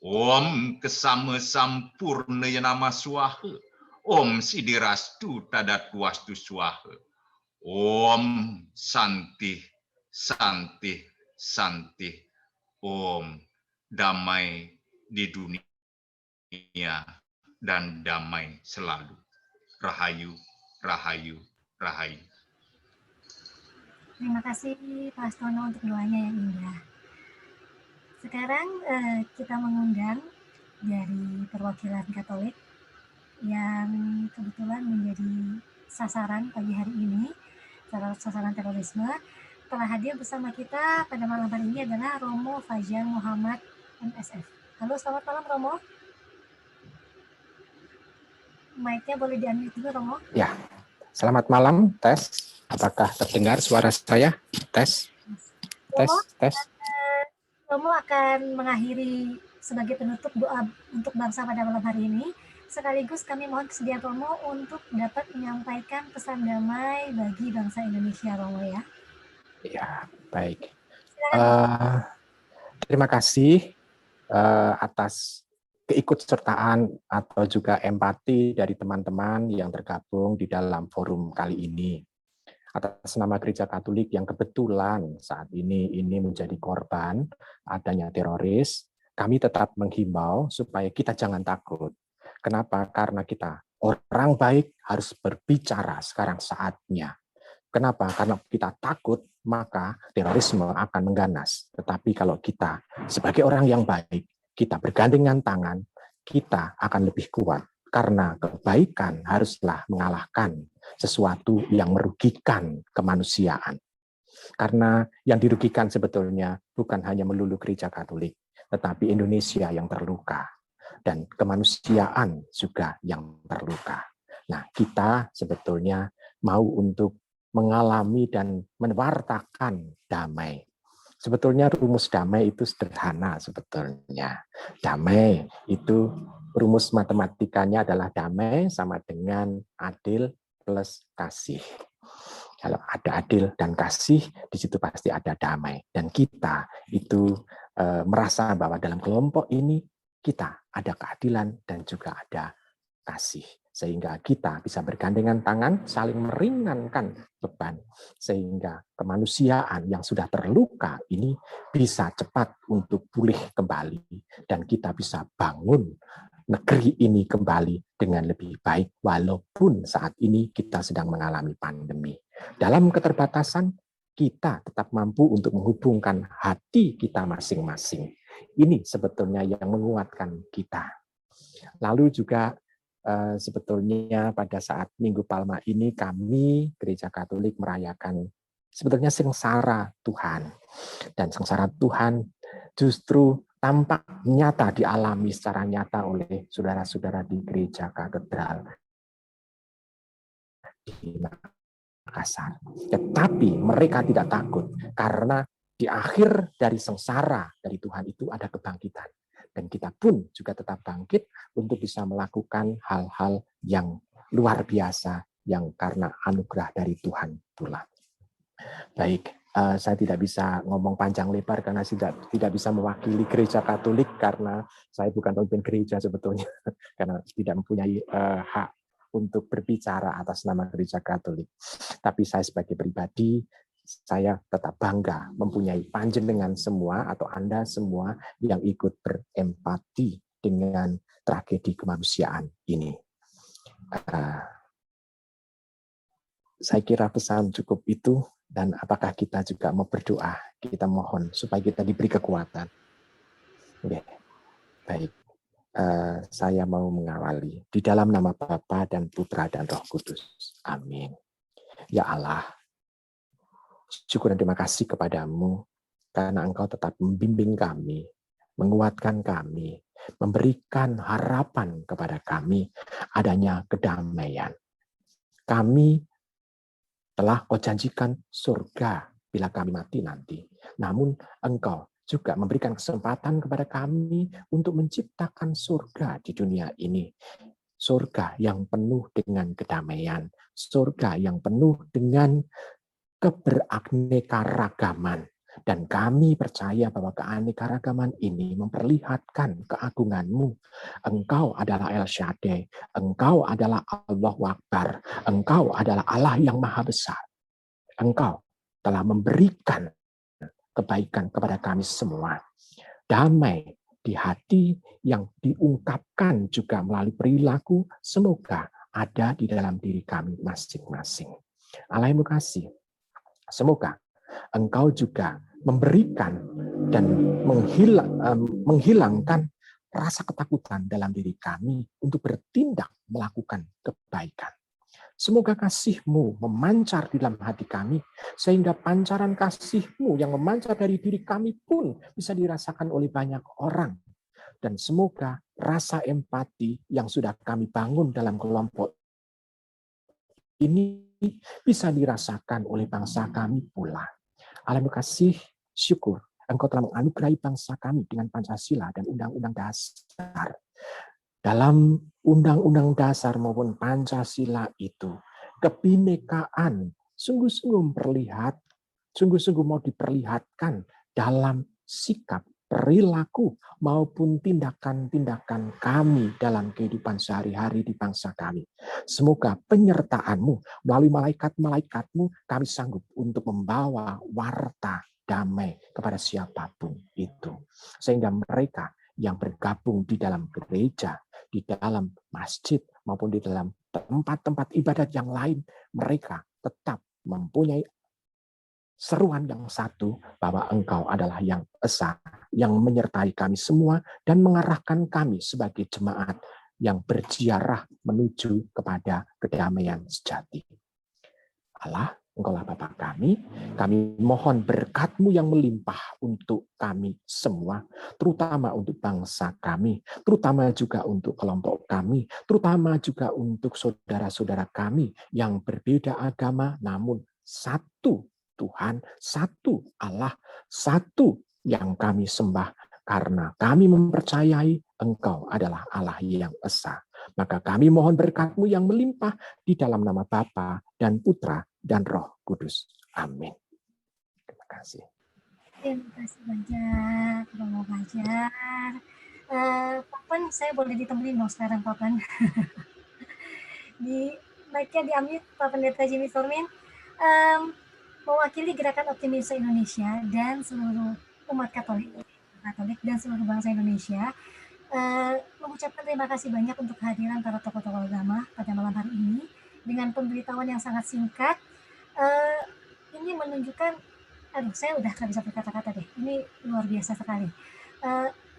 [SPEAKER 8] Om kesama sampurna nama swaha, Om sidirastu tadat wastu swaha. Om santih, santih, santih. Om damai di dunia dan damai selalu. Rahayu, rahayu, rahayu.
[SPEAKER 2] Terima kasih Pak Astono untuk doanya yang indah. Sekarang kita mengundang dari perwakilan Katolik yang kebetulan menjadi sasaran pagi hari ini, sasaran terorisme. Telah hadir bersama kita pada malam hari ini adalah Romo Fajar Muhammad MSF. Halo, selamat malam Romo. Mic-nya boleh di-unmute dulu Romo.
[SPEAKER 9] Ya, selamat malam, tes. Apakah terdengar suara saya? Tes, tes, tes.
[SPEAKER 2] Romo akan mengakhiri sebagai penutup doa untuk bangsa pada malam hari ini. Sekaligus kami mohon kesediaan Romo untuk dapat menyampaikan pesan damai bagi bangsa Indonesia, Romo ya.
[SPEAKER 9] Ya, baik. Terima kasih atas keikutsertaan atau juga empati dari teman-teman yang tergabung di dalam forum kali ini. Atas nama Gereja Katolik yang kebetulan saat ini menjadi korban adanya teroris, kami tetap menghimbau supaya kita jangan takut. Kenapa? Karena kita orang baik harus berbicara sekarang saatnya. Kenapa? Karena kita takut, maka terorisme akan mengganas. Tetapi kalau kita sebagai orang yang baik, kita bergandengan tangan, kita akan lebih kuat. Karena kebaikan haruslah mengalahkan sesuatu yang merugikan kemanusiaan. Karena yang dirugikan sebetulnya bukan hanya melulu Gereja Katolik, tetapi Indonesia yang terluka. Dan kemanusiaan juga yang terluka. Nah, kita sebetulnya mau untuk mengalami dan mewartakan damai. Sebetulnya rumus damai itu sederhana sebetulnya. Damai itu rumus matematikanya adalah damai sama dengan adil plus kasih. Kalau ada adil dan kasih, di situ pasti ada damai. Dan kita itu merasa bahwa dalam kelompok ini kita ada keadilan dan juga ada kasih. Sehingga kita bisa bergandengan tangan, saling meringankan beban. Sehingga kemanusiaan yang sudah terluka ini bisa cepat untuk pulih kembali. Dan kita bisa bangun negeri ini kembali dengan lebih baik, walaupun saat ini kita sedang mengalami pandemi. Dalam keterbatasan, kita tetap mampu untuk menghubungkan hati kita masing-masing. Ini sebetulnya yang menguatkan kita. Lalu juga sebetulnya pada saat Minggu Palma ini kami Gereja Katolik merayakan sebetulnya sengsara Tuhan. Dan sengsara Tuhan justru tampak nyata dialami secara nyata oleh saudara-saudara di Gereja Katedral di Makassar. Tetapi mereka tidak takut karena di akhir dari sengsara dari Tuhan itu ada kebangkitan. Dan kita pun juga tetap bangkit untuk bisa melakukan hal-hal yang luar biasa yang karena anugerah dari Tuhan pula. Baik. Saya tidak bisa ngomong panjang lebar karena tidak bisa mewakili Gereja Katolik karena saya bukan pemimpin gereja sebetulnya karena tidak mempunyai hak untuk berbicara atas nama Gereja Katolik. Tapi saya sebagai pribadi saya tetap bangga mempunyai panjenengan semua atau Anda semua yang ikut berempati dengan tragedi kemanusiaan ini. Saya kira pesan cukup itu. Dan apakah kita juga mau berdoa? Kita mohon supaya kita diberi kekuatan. Oke. Baik. Saya mau mengawali. Di dalam nama Bapa dan Putra dan Roh Kudus. Amin. Ya Allah, syukur dan terima kasih kepadamu karena Engkau tetap membimbing kami, menguatkan kami, memberikan harapan kepada kami adanya kedamaian. Kami telah Kau janjikan surga bila kami mati nanti. Namun Engkau juga memberikan kesempatan kepada kami untuk menciptakan surga di dunia ini. surga yang penuh dengan kedamaian, surga yang penuh dengan keberaneka-ragaman. Dan kami percaya bahwa keanekaragaman ini memperlihatkan keagungan-Mu. Engkau adalah El Shaddai, Engkau adalah Allahu Akbar, Engkau adalah Allah yang Maha Besar. Engkau telah memberikan kebaikan kepada kami semua. Damai di hati yang diungkapkan juga melalui perilaku, semoga ada di dalam diri kami masing-masing. Allah yang kasih, semoga Engkau juga memberikan dan menghilangkan rasa ketakutan dalam diri kami untuk bertindak melakukan kebaikan. Semoga kasih-Mu memancar di dalam hati kami, sehingga pancaran kasih-Mu yang memancar dari diri kami pun bisa dirasakan oleh banyak orang. Dan semoga rasa empati yang sudah kami bangun dalam kelompok ini bisa dirasakan oleh bangsa kami pula. Allah kasih, syukur Engkau telah menganugerahi bangsa kami dengan Pancasila dan Undang-Undang Dasar. Dalam Undang-Undang Dasar maupun Pancasila itu, kebinekaan sungguh-sungguh mau diperlihatkan dalam sikap, perilaku, maupun tindakan-tindakan kami dalam kehidupan sehari-hari di bangsa kami. Semoga penyertaan-Mu melalui malaikat-malaikat-Mu, kami sanggup untuk membawa warta damai kepada siapapun itu. Sehingga mereka yang bergabung di dalam gereja, di dalam masjid, maupun di dalam tempat-tempat ibadat yang lain, mereka tetap mempunyai seruan yang satu, bahwa Engkau adalah yang esa, yang menyertai kami semua, dan mengarahkan kami sebagai jemaat yang berziarah menuju kepada kedamaian sejati. Allah, Engkaulah Bapa kami mohon berkat-Mu yang melimpah untuk kami semua, terutama untuk bangsa kami, terutama juga untuk kelompok kami, terutama juga untuk saudara-saudara kami yang berbeda agama, namun satu Tuhan, satu Allah, satu yang kami sembah, karena kami mempercayai Engkau adalah Allah yang esa. Maka kami mohon berkat-Mu yang melimpah di dalam nama Bapa dan Putra dan Roh Kudus. Amin. Terima kasih.
[SPEAKER 2] Terima kasih banyak, Romo Fajar. Papan, saya boleh ditemenin dong sekarang, Papan. Mic-nya di-unmute, Pak Pendeta Jimmy Sormin. Mewakili Gerakan Optimis Indonesia dan seluruh umat Katolik dan seluruh bangsa Indonesia, mengucapkan terima kasih banyak untuk kehadiran para tokoh-tokoh agama pada malam hari ini dengan pemberitahuan yang sangat singkat. Ini menunjukkan, saya udah nggak bisa berkata-kata deh, ini luar biasa sekali.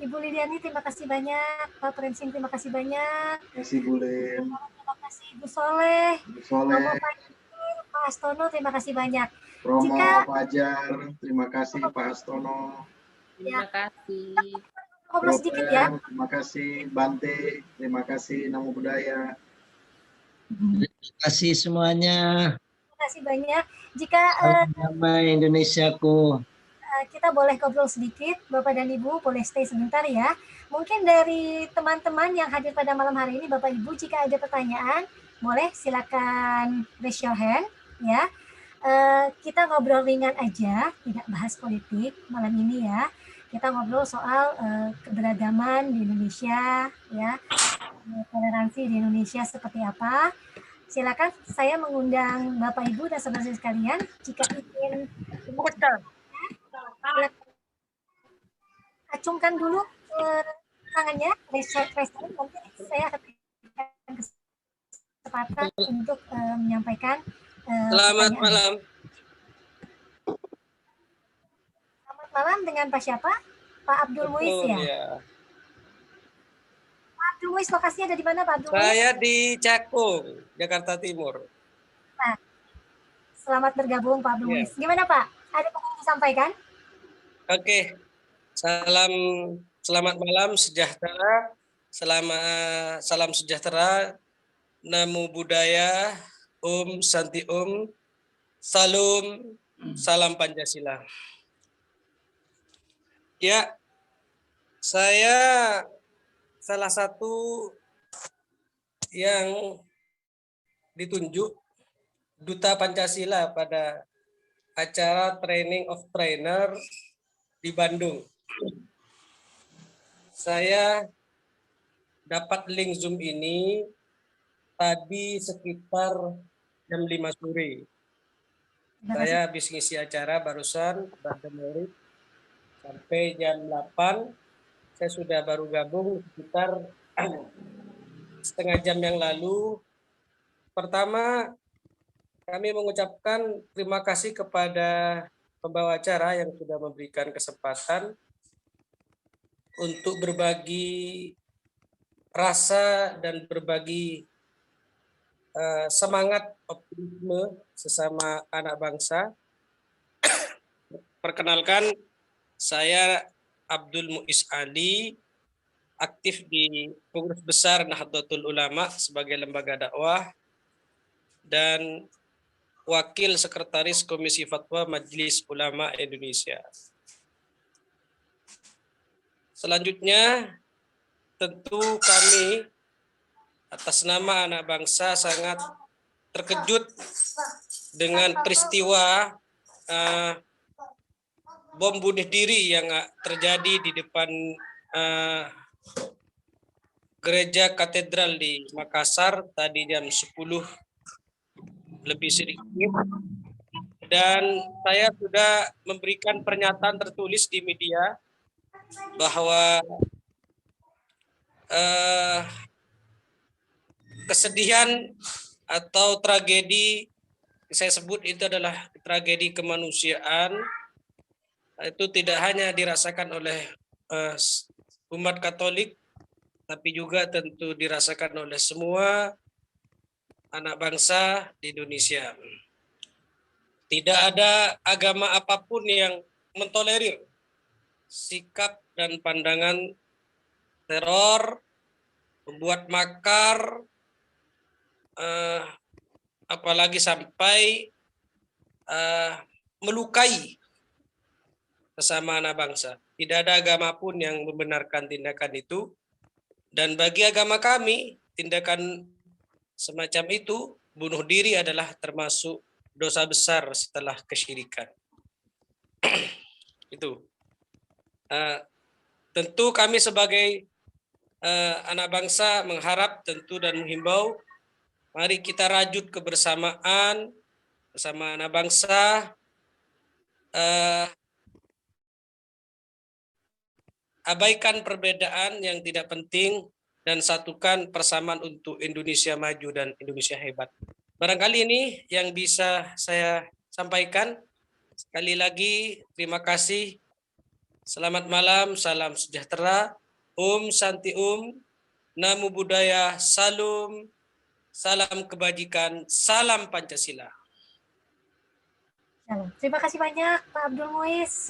[SPEAKER 2] Ibu Liliani, terima kasih banyak. Pak Prensing, terima kasih banyak.
[SPEAKER 5] Terima kasih, Bu Lin.
[SPEAKER 2] Terima kasih, Bu Soleh. Pak Astono, terima kasih banyak.
[SPEAKER 5] Romo Fajar, terima kasih Pak Astono.
[SPEAKER 4] Terima kasih.
[SPEAKER 2] Ngobrol sedikit ya.
[SPEAKER 5] Terima kasih Bante, terima kasih Namo Buddhaya.
[SPEAKER 3] Terima kasih semuanya.
[SPEAKER 2] Terima kasih banyak. Jika
[SPEAKER 3] damai Indonesiaku.
[SPEAKER 2] Kita boleh ngobrol sedikit, Bapak dan Ibu boleh stay sebentar ya. Mungkin dari teman-teman yang hadir pada malam hari ini, Bapak Ibu, jika ada pertanyaan, boleh silakan raise your hand ya. Kita ngobrol ringan aja, tidak bahas politik malam ini ya. Kita ngobrol soal keberagaman di Indonesia ya, toleransi di Indonesia seperti apa. Silakan, saya mengundang Bapak Ibu dan saudara sekalian jika ingin acungkan dulu tangannya, raise hand, nanti saya akan berikan kesempatan untuk menyampaikan.
[SPEAKER 10] Selamat malam.
[SPEAKER 2] Selamat malam, dengan Pak siapa? Pak Abdul Muiz ya?
[SPEAKER 10] Ya.
[SPEAKER 2] Pak Abdul Muiz, lokasinya ada di mana Pak Abdul Muiz?
[SPEAKER 10] Saya di Cakung, Jakarta Timur.
[SPEAKER 2] Nah, selamat bergabung Pak Abdul Muiz. Gimana Pak? Ada yang disampaikan?
[SPEAKER 10] Oke, selamat malam, sejahtera, salam sejahtera, Namo Buddhaya, Om Santi Om, Salam, salam Pancasila. Ya, saya salah satu yang ditunjuk Duta Pancasila pada acara Training of Trainer di Bandung. Saya dapat link Zoom ini tadi sekitar jam 5 sore. Saya habis ngisi acara barusan, sampai jam 8. Saya sudah baru gabung sekitar setengah jam yang lalu. Pertama, kami mengucapkan terima kasih kepada pembawa acara yang sudah memberikan kesempatan untuk berbagi rasa dan berbagi semangat optimisme sesama anak bangsa. Perkenalkan, saya Abdul Muiz Ali, aktif di Pengurus Besar Nahdlatul Ulama sebagai lembaga dakwah dan Wakil Sekretaris Komisi Fatwa Majelis Ulama Indonesia. Selanjutnya, tentu kami atas nama anak bangsa sangat terkejut dengan peristiwa bom bunuh diri yang terjadi di depan gereja katedral di Makassar tadi jam 10 lebih sedikit, dan saya sudah memberikan pernyataan tertulis di media bahwa kesedihan atau tragedi saya sebut itu adalah tragedi kemanusiaan, itu tidak hanya dirasakan oleh umat Katolik, tapi juga tentu dirasakan oleh semua anak bangsa di Indonesia. Tidak ada agama apapun yang mentolerir sikap dan pandangan teror, membuat makar, apalagi sampai melukai sesama anak bangsa. Tidak ada agama pun yang membenarkan tindakan itu. Dan bagi agama kami, tindakan semacam itu, bunuh diri adalah termasuk dosa besar setelah kesyirikan. Itu. Tentu kami sebagai anak bangsa mengharap tentu dan menghimbau, mari kita rajut kebersamaan bersama anak bangsa, abaikan perbedaan yang tidak penting, dan satukan persamaan untuk Indonesia maju dan Indonesia hebat. Barangkali ini yang bisa saya sampaikan. Sekali lagi terima kasih. Selamat malam, salam sejahtera, Santi Namo Buddhaya, Salam kebajikan, salam Pancasila.
[SPEAKER 2] Terima kasih banyak Pak Abdul Muiz.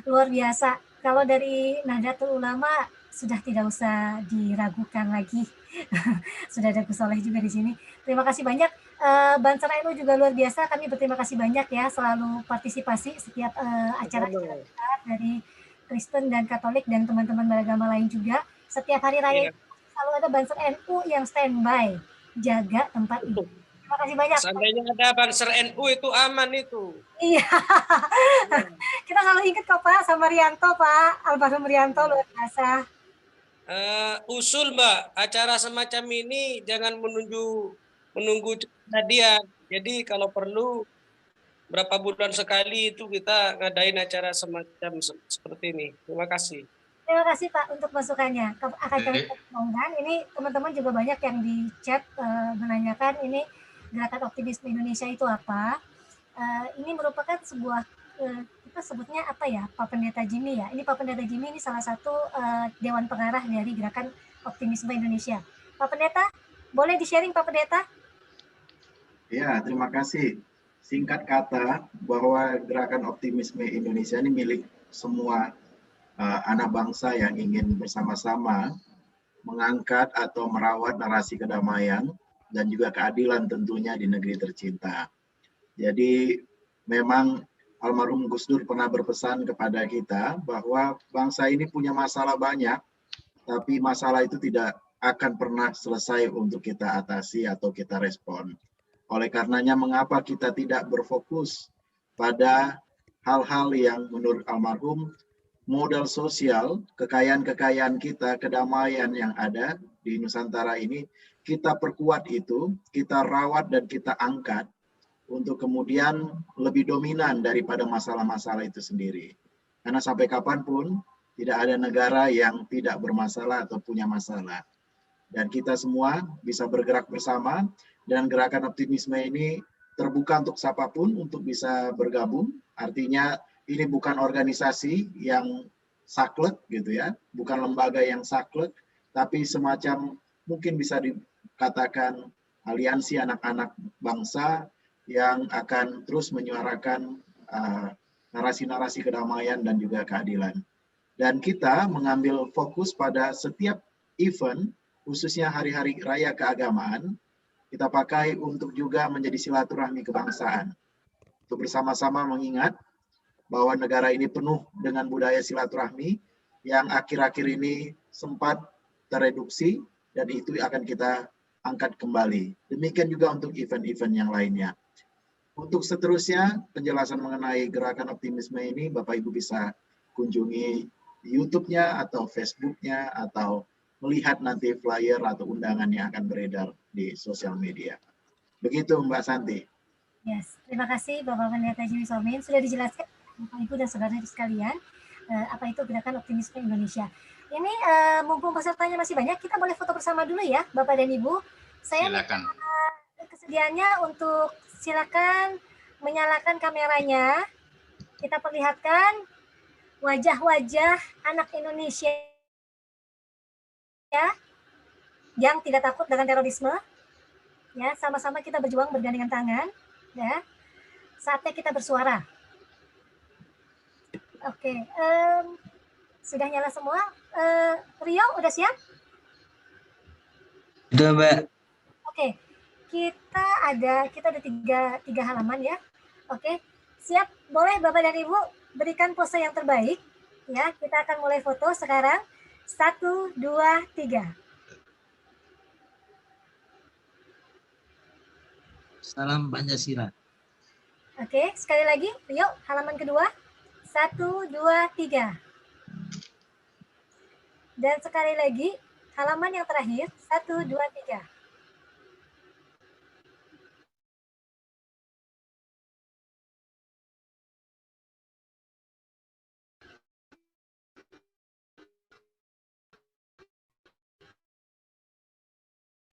[SPEAKER 2] Luar biasa. Kalau dari Nahdlatul Ulama sudah tidak usah diragukan lagi. Sudah ada Gus Soleh juga di sini. Terima kasih banyak. Banser NU juga luar biasa. Kami berterima kasih banyak ya, selalu partisipasi setiap acara kita dari Kristen dan Katolik dan teman-teman beragama lain juga. Setiap hari raya selalu ada Banser NU yang standby jaga tempat ini. Terima kasih banyak.
[SPEAKER 10] Seandainya ada Banser NU itu aman itu.
[SPEAKER 2] Iya. Kita selalu ingat kok Pak sama Rianto, Pak. Almarhum Rianto luar biasa.
[SPEAKER 10] Usul Mbak, acara semacam ini jangan menunggu kejadian. Jadi kalau perlu berapa bulan sekali itu kita ngadain acara semacam seperti ini. Terima kasih.
[SPEAKER 2] Terima kasih Pak untuk masukannya. Akan kami ngomongkan. Ini teman-teman juga banyak yang di chat menanyakan ini Gerakan Optimisme Indonesia itu apa. Ini merupakan sebuah kita sebutnya apa ya, Pak Pendeta Jimmy ya. Ini Pak Pendeta Jimmy ini salah satu Dewan Pengarah dari Gerakan Optimisme Indonesia. Pak Pendeta, boleh di-sharing Pak Pendeta?
[SPEAKER 5] Ya, terima kasih. Singkat kata bahwa Gerakan Optimisme Indonesia ini milik semua anak bangsa yang ingin bersama-sama mengangkat atau merawat narasi kedamaian dan juga keadilan tentunya di negeri tercinta. Jadi memang almarhum Gus Dur pernah berpesan kepada kita bahwa bangsa ini punya masalah banyak, tapi masalah itu tidak akan pernah selesai untuk kita atasi atau kita respon. Oleh karenanya, mengapa kita tidak berfokus pada hal-hal yang menurut almarhum modal sosial, kekayaan-kekayaan kita, kedamaian yang ada di Nusantara ini, kita perkuat itu, kita rawat dan kita angkat untuk kemudian lebih dominan daripada masalah-masalah itu sendiri. Karena sampai kapanpun tidak ada negara yang tidak bermasalah atau punya masalah. Dan kita semua bisa bergerak bersama, dan gerakan optimisme ini terbuka untuk siapapun untuk bisa bergabung. Artinya ini bukan organisasi yang saklek gitu ya, bukan lembaga yang saklek, tapi semacam mungkin bisa dikatakan aliansi anak-anak bangsa yang akan terus menyuarakan narasi-narasi kedamaian dan juga keadilan. Dan kita mengambil fokus pada setiap event, khususnya hari-hari raya keagamaan, kita pakai untuk juga menjadi silaturahmi kebangsaan. Untuk bersama-sama mengingat bahwa negara ini penuh dengan budaya silaturahmi yang akhir-akhir ini sempat tereduksi, dan itu akan kita angkat kembali. Demikian juga untuk event-event yang lainnya. Untuk seterusnya, penjelasan mengenai gerakan optimisme ini, Bapak Ibu bisa kunjungi YouTube-nya atau Facebook-nya, atau melihat nanti flyer atau undangan yang akan beredar di sosial media. Begitu Mbak Santi.
[SPEAKER 2] Yes, terima kasih Bapak Pendeta Jimmy Somin. Sudah dijelaskan Bapak Ibu dan saudara sekalian apa itu gerakan optimisme Indonesia. Ini mumpung pesertanya masih banyak, kita boleh foto bersama dulu ya Bapak dan Ibu. Saya
[SPEAKER 8] silakan.
[SPEAKER 2] Kesediaannya untuk silakan menyalakan kameranya. Kita perlihatkan wajah-wajah anak Indonesia yang tidak takut dengan terorisme, ya, sama-sama kita berjuang bergandengan tangan, ya. Saatnya kita bersuara. Oke, sudah nyala semua. Rio, udah siap?
[SPEAKER 11] Sudah, Mbak.
[SPEAKER 2] Oke, kita ada tiga halaman ya. Oke, siap. Boleh Bapak dan Ibu berikan pose yang terbaik, ya. Kita akan mulai foto sekarang. 1, 2, 3.
[SPEAKER 11] Salam Pancasila.
[SPEAKER 2] Oke, sekali lagi, Rio, halaman kedua. 1, 2, 3. Dan sekali lagi, halaman yang terakhir. 1, 2, 3.